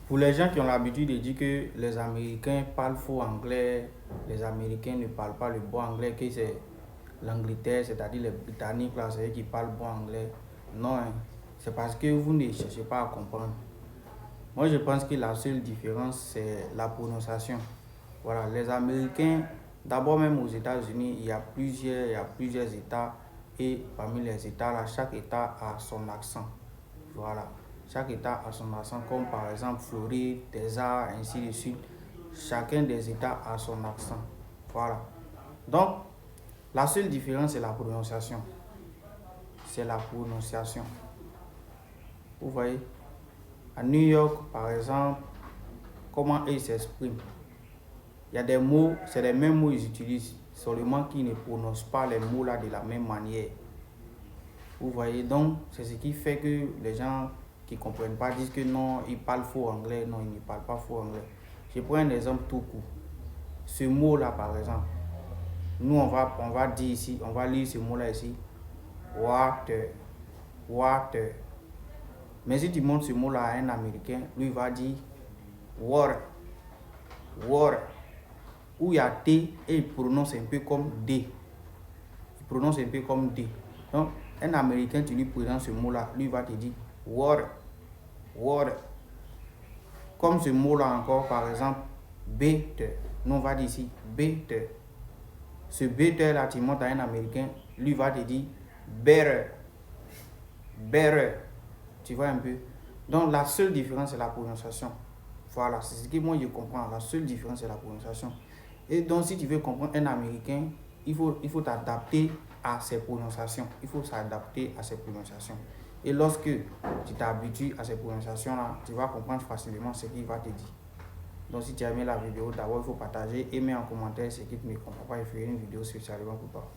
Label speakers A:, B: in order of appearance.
A: Pour les gens qui ont l'habitude de dire que les Américains parlent faux anglais, les Américains ne parlent pas le bon anglais, que c'est l'Angleterre, c'est-à-dire les Britanniques, là, c'est eux qui parlent bon anglais. Non, hein, c'est parce que vous ne cherchez pas à comprendre. Moi, je pense que la seule différence, c'est la prononciation. Voilà, les Américains, d'abord même aux États-Unis, il y a plusieurs États. Et parmi les États, là, chaque État a son accent. Voilà, chaque État a son accent, comme par exemple Floride, Texas, ainsi de suite. Chacun des États a son accent. Voilà. Donc, la seule différence, c'est la prononciation. C'est la prononciation. Vous voyez, à New York, par exemple, comment ils s'expriment. Il y a des mots, c'est les mêmes mots qu'ils utilisent, seulement qu'ils ne prononcent pas les mots là de la même manière. Vous voyez, donc c'est ce qui fait que les gens qui ne comprennent pas disent que non, ils parlent faux anglais. Non, ils ne parlent pas faux anglais. Je prends un exemple tout court. Ce mot là, par exemple, nous on va dire ici, on va lire ce mot là ici, water, water. Mais si tu montres ce mot là à un Américain, lui il va dire water, water. Où il y a T et il prononce un peu comme D. Il prononce un peu comme D. Donc, un Américain, tu lui présentes ce mot-là, lui va te dire water, water. Comme ce mot-là encore, par exemple, better. Nous, on va dire ici better. Ce better-là, tu montres à un Américain, lui va te dire better, better. Tu vois un peu? Donc, la seule différence, c'est la prononciation. Voilà, c'est ce que moi je comprends. La seule différence, c'est la prononciation. Et donc, si tu veux comprendre un Américain, il faut t'adapter à ses prononciations. Il faut s'adapter à ses prononciations. Et lorsque tu t'habitues à ces prononciations-là, tu vas comprendre facilement ce qu'il va te dire. Donc, si tu as aimé la vidéo, d'abord, il faut partager et mettre en commentaire ce qui ne comprend pas et faire une vidéo spécialement pour toi.